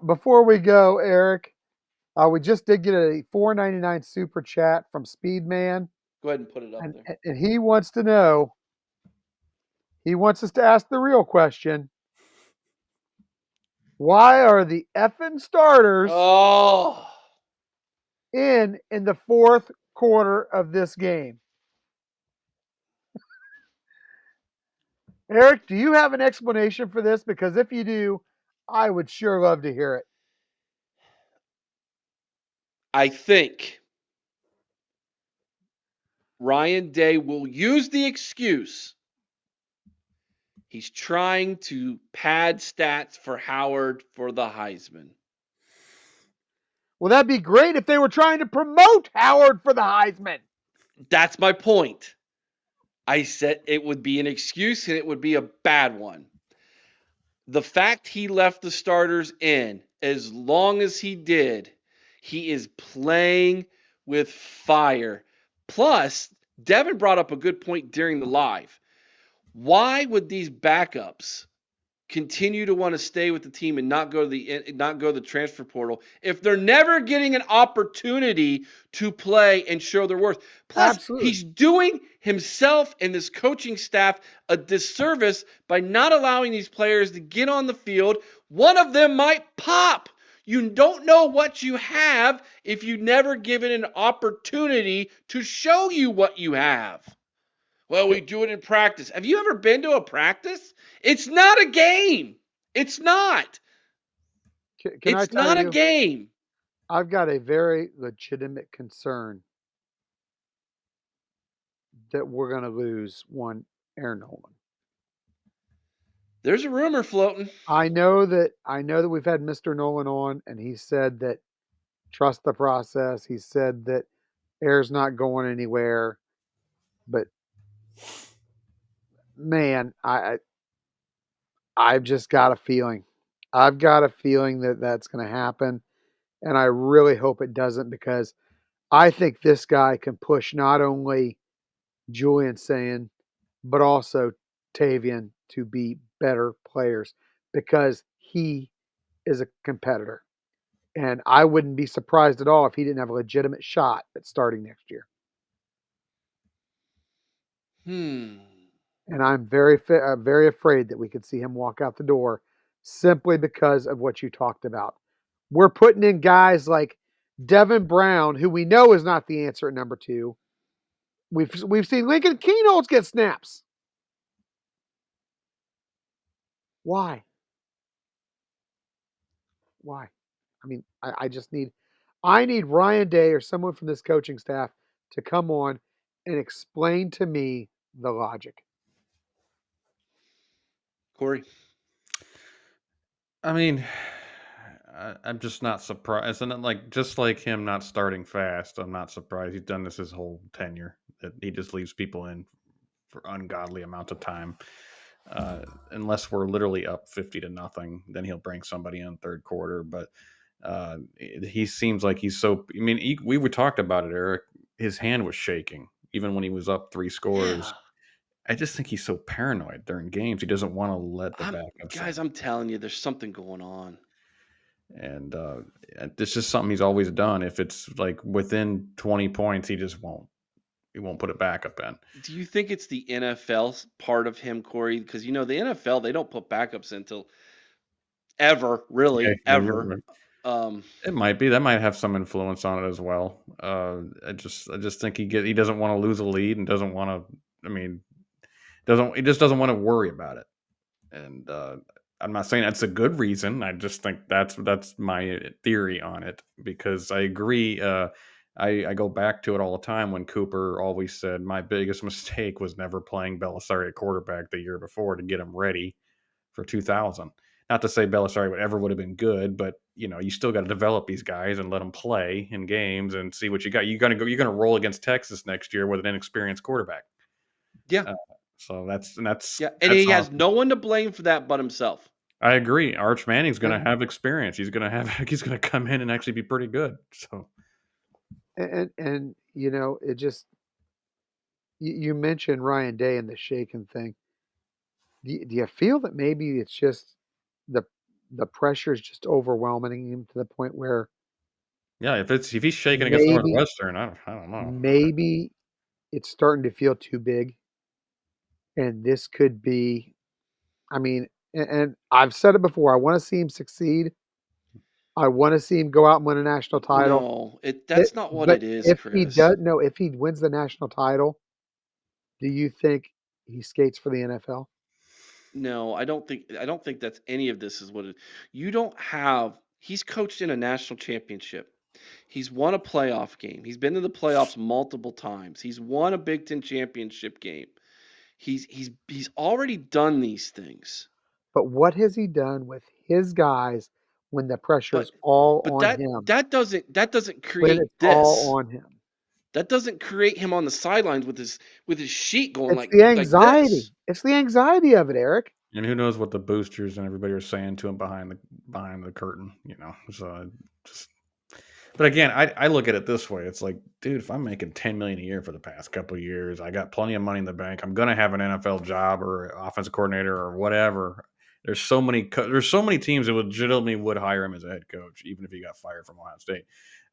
Before we go, Eric, we just did get a 4.99 super chat from Speedman, Go ahead and put it up and there. and he wants to know. He wants us to ask the real question: why are the effing starters Oh, in the fourth quarter of this game? Eric, do you have an explanation for this? Because if you do, I would sure love to hear it. I think Ryan Day will use the excuse he's trying to pad stats for Howard for the Heisman. Well, that'd be great if they were trying to promote Howard for the Heisman. That's my point. I said it would be an excuse and it would be a bad one. The fact he left the starters in as long as he did, he is playing with fire. Plus, Devin brought up a good point during the live. Why would these backups continue to want to stay with the team and not go to the transfer portal if they're never getting an opportunity to play and show their worth? Plus, Absolutely. he's doing himself and this coaching staff a disservice by not allowing these players to get on the field. One of them might pop. You don't know what you have if you never give it an opportunity to show you what you have. Well, we do it in practice. Have you ever been to a practice? It's not a game. It's not. Can I It's tell not a you? game. I've got a very legitimate concern that we're going to lose one Aaron Nolan. There's a rumor floating. I know that we've had Mr. Nolan on, and he said that trust the process. He said that air's not going anywhere. But man, I've just got a feeling. I've got a feeling that that's going to happen, and I really hope it doesn't because I think this guy can push not only Julian saying, but also Tavian to be better players because he is a competitor. And I wouldn't be surprised at all if he didn't have a legitimate shot at starting next year. Hmm. And I'm very afraid that we could see him walk out the door simply because of what you talked about. We're putting in guys like Devin Brown, who we know is not the answer at number two. We've seen Lincoln Keynotes get snaps. Why? Why? I mean, I need Ryan Day or someone from this coaching staff to come on and explain to me the logic. Cory. I mean, I'm just not surprised. And like, just like him not starting fast, I'm not surprised. He's done this his whole tenure. That he just leaves people in for ungodly amounts of time. Unless we're literally up 50-0, then he'll bring somebody in third quarter. But he seems like he's so. I mean, we talked about it, Eric. His hand was shaking even when he was up three scores. Yeah. I just think he's so paranoid during games. He doesn't want to let the I'm backups guys, in. I'm telling you, there's something going on. And this is something he's always done. If it's like within 20 points, he won't put it back up in. Do you think it's the NFL part of him, Cory? Because the NFL, they don't put backups in until ever, Yeah, really, no, you're ever. right. Um, It might be that might have some influence on it as well. I just think he doesn't want to lose a lead and doesn't want to. I mean, he just doesn't want to worry about it. And I'm not saying that's a good reason. I just think that's my theory on it because I agree. I go back to it all the time when Cooper always said my biggest mistake was never playing Belisari at quarterback the year before to get him ready for 2000. Not to say Belisari would have been good, but you still got to develop these guys and let them play in games and see what you got. You're gonna roll against Texas next year with an inexperienced quarterback. yeah, Uh, so that's yeah, and that's he how has no one to blame for that but himself. I agree. Arch Manning's going And, to have experience. He's going to come in and actually be pretty good. So and it just you mentioned Ryan Day and the shaking thing. Do you feel that maybe it's just the the pressure is just overwhelming him to the point where Yeah, if he's shaking against maybe Northwestern, I don't know. maybe it's starting to feel too big, and this could be. I mean, and I've said it before. I want to see him succeed. I want to see him go out and win a national title. No, It, that's not what but it is, if he Chris. does, no, if he wins the national title, do you think he skates for the NFL? No, I don't think that's any of this is what it. You don't have. He's coached in a national championship. He's won a playoff game. He's been to the playoffs multiple times. He's won a Big Ten championship game. He's already done these things. But what has he done with his guys when the pressure is But all but on that him? that doesn't When create it's all this. on him, That doesn't create him on the sidelines with his sheet going it's like the like anxiety. this. It's the anxiety of it, Eric. And who knows what the boosters and everybody are saying to him behind the curtain, you know? So just, but again, I look at it this way. It's like, dude, if I'm making 10 million a year for the past couple of years, I got plenty of money in the bank. I'm gonna have an NFL job or offensive coordinator or whatever. There's so many teams that legitimately would hire him as a head coach, even if he got fired from Ohio State.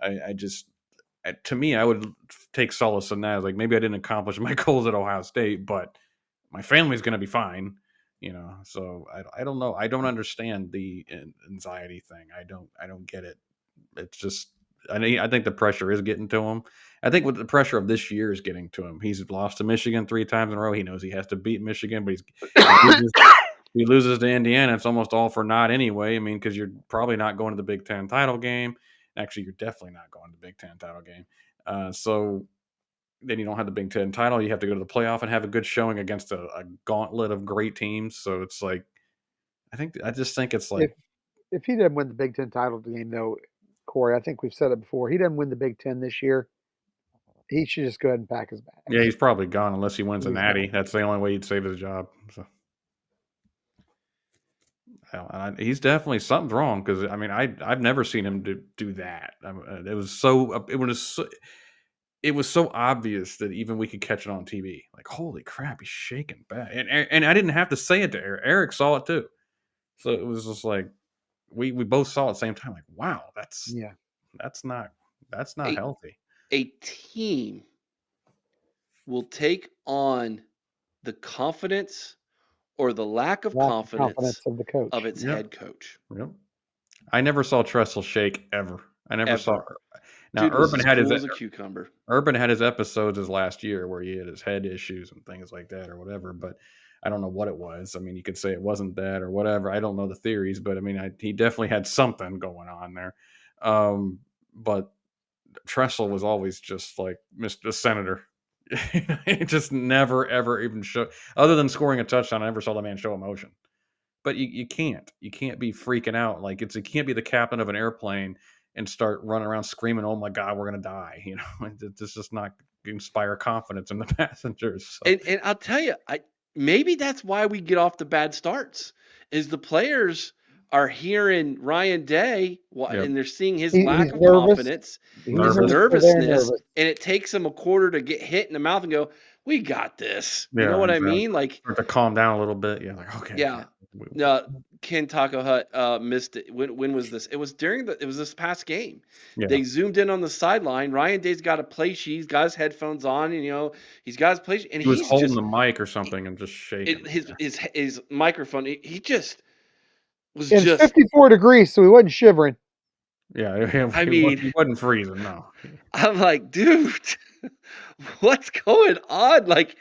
I just to me, I would take solace in that. Like maybe I didn't accomplish my goals at Ohio State, but my family's going to be fine, you know. So I don't know. I don't understand the anxiety thing. I don't get it. It's just I think the pressure is getting to him. I think with the pressure of this year is getting to him. He's lost to Michigan 3 times in a row. He knows he has to beat Michigan, but he loses he loses to Indiana. It's almost all for naught anyway. I mean, because you're probably not going to the Big Ten title game. Actually, you're definitely not going to the Big Ten title game. So then you don't have the Big Ten title. You have to go to the playoff and have a good showing against a gauntlet of great teams. So it's like I just think it's If like if he doesn't win the Big Ten title game, though, Corey, I think we've said it before. He doesn't win the Big Ten this year. He should just go ahead and pack his yeah, bags. he's probably gone unless he wins a He's natty. gone. That's the only way he'd save his job. So he's definitely something's wrong because I mean I've never seen him do that. It was so obvious that even we could catch it on TV. Like holy crap, he's shaking bad, and I didn't have to say it to Eric. Eric saw it too. So it was just like we both saw it at the same time. Like wow, Yeah. that's not that's not A healthy. a team will take on the confidence or the lack of Lack of confidence confidence of the of coach. its Yep. head coach Yep. I never saw Tressel shake ever. I never saw. ever. Now Dude was as cool as a cucumber. Urban had his episodes his last year where he had his head issues and things like that or whatever, but I don't know what it was. I mean, you could say it wasn't that or whatever. I don't know the theories, but I mean, he definitely had something going on there. But Tressel was always just like Mr. Senator. He just never ever even show other than scoring a touchdown. I never saw the man show emotion. But you can't be freaking out like you can't be the captain of an airplane and start running around screaming, "Oh my God, we're gonna die!" You know, it's just not inspire confidence in the passengers. So And I'll tell you, maybe that's why we get off the bad starts. Is the players are hearing Ryan Day yeah, and they're seeing his lack He's of nervous. confidence, He's his nervous. very nervousness, nervous. and it takes him a quarter to get hit in the mouth and go, "We got this." You know Yeah, what I exactly. mean? Like, Start to calm down a little bit. Yeah, like okay, yeah. Ken Taco Hut missed it. When was this? It was this past game. yeah. They zoomed in on the sideline. Ryan Day's got a play sheet. He's got his headphones on, and he's got his play sheet, and He was he's holding just the mic or something and just shaking. his microphone. He just was It's just. 54 degrees, so he wasn't shivering. Yeah, I mean, he wasn't freezing. No, I'm like, dude, what's going on? Like,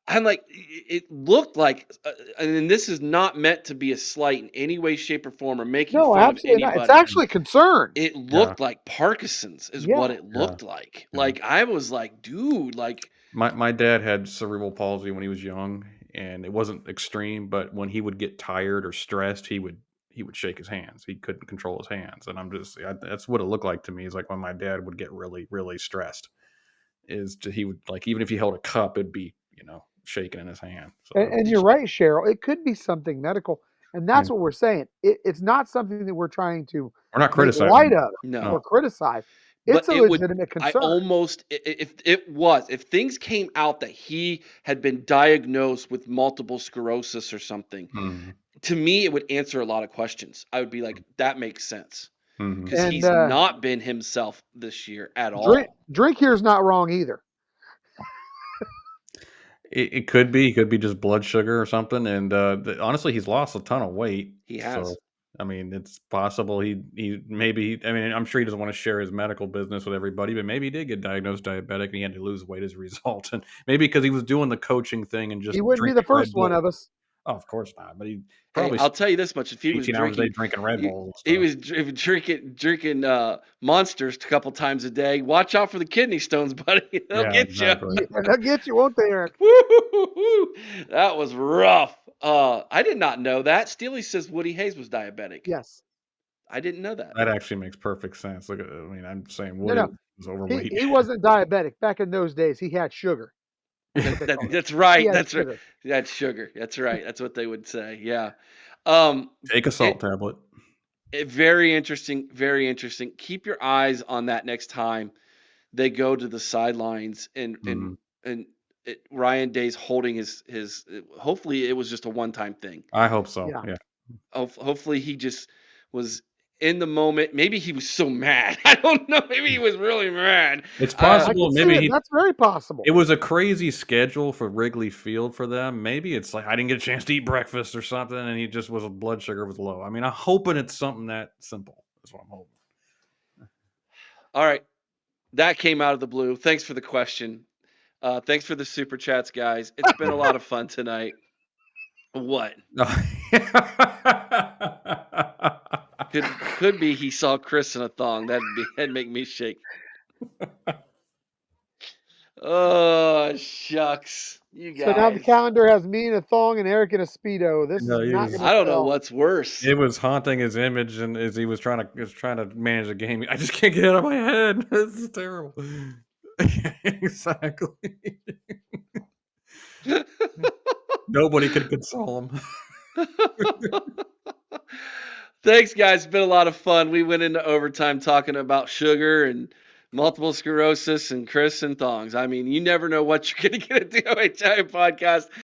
I'm like, it looked like, and this is not meant to be a slight in any way, shape, or form, or making No, fun of absolutely not. It's anybody. actually concern. It yeah, looked like Parkinson's, is what Yeah. it yeah, looked like. yeah. Like I was like, dude, like My dad had cerebral palsy when he was young, and it wasn't extreme, but when he would get tired or stressed, he would shake his hands. He couldn't control his hands, and that's what it looked like to me. Is like when my dad would get really stressed, he would like even if he held a cup, it'd be shaking in his hand. So it And did you're you, right, Cheryl. It could be something medical. And yeah, that's what we're saying. It's not something that we're trying to we're not make criticizing light him. of No, no. or criticize. But It's a it would legitimate I concern. almost if things came out that he had been diagnosed with multiple sclerosis or something, mm, to me, it would answer a lot of questions. I would be like, that makes sense. Mhm. Because And he's not been himself this year at drink all. drink here's not wrong either. It could be. He could be just blood sugar or something, and, honestly, he's lost a ton of weight, He so, has. I mean, it's possible he maybe I mean, I'm sure he doesn't wanna share his medical business with everybody, but maybe he did get diagnosed diabetic and he had to lose weight as a result, and maybe because he was doing the coaching thing and He just wouldn't be the drinking Red first one Bull. of us. Oh, of course not, but he Hey, probably I'll spent tell you this much: if he was 18 hours a day drinking, drinking Red he, Bull and he stuff. was drinking monsters a couple times a day. Watch out for the kidney stones, buddy. They'll Yeah, get you. exactly. Yeah, they'll get you, won't they, Eric? Woo! That was rough. I did not know that. Steely says Woody Hayes was diabetic. Yes. I didn't know that. That actually makes perfect sense. Look at I mean, I'm saying No, Woody no. was He overweight. he wasn't diabetic. Back in those days, he had sugar. That's what they called it. That's He right. had That's right. sugar. That's sugar. That's right. That's what they would say. Yeah. Um, Take a salt it, tablet. very interesting. Very interesting. Keep your eyes on that next time they go to the sidelines Mhm. and Ryan Day's holding his. Hopefully, it was just a one time thing. I hope so, Yeah. yeah. Hopefully, he just was in the moment. Maybe he was so mad. I don't know. Maybe he was really mad. It's I possible could see maybe it. That's very possible. it was a crazy schedule for Wrigley Field for them. Maybe it's like I didn't get a chance to eat breakfast or something, and he just was blood sugar was low. I mean, I'm hoping it's something that simple. That's what I'm hoping. All right, that came out of the blue. Thanks for the question. Thanks for the super chats, guys. It's been a lot of fun tonight. What? Could be he saw Chris in a thong. That'd make me shake. Oh shucks, you So now the guys. calendar has me in a thong and Eric in a Speedo. This is No, not going I to don't know sell. what's worse. it was haunting his image, and as he was trying to manage the game, I just can't get it out of my head. This is terrible. Exactly. Nobody could console him. Thanks, guys. It's been a lot of fun. We went into overtime talking about sugar and multiple sclerosis and Chris and thongs. I mean, you never know what you're going to get at the OHI podcast.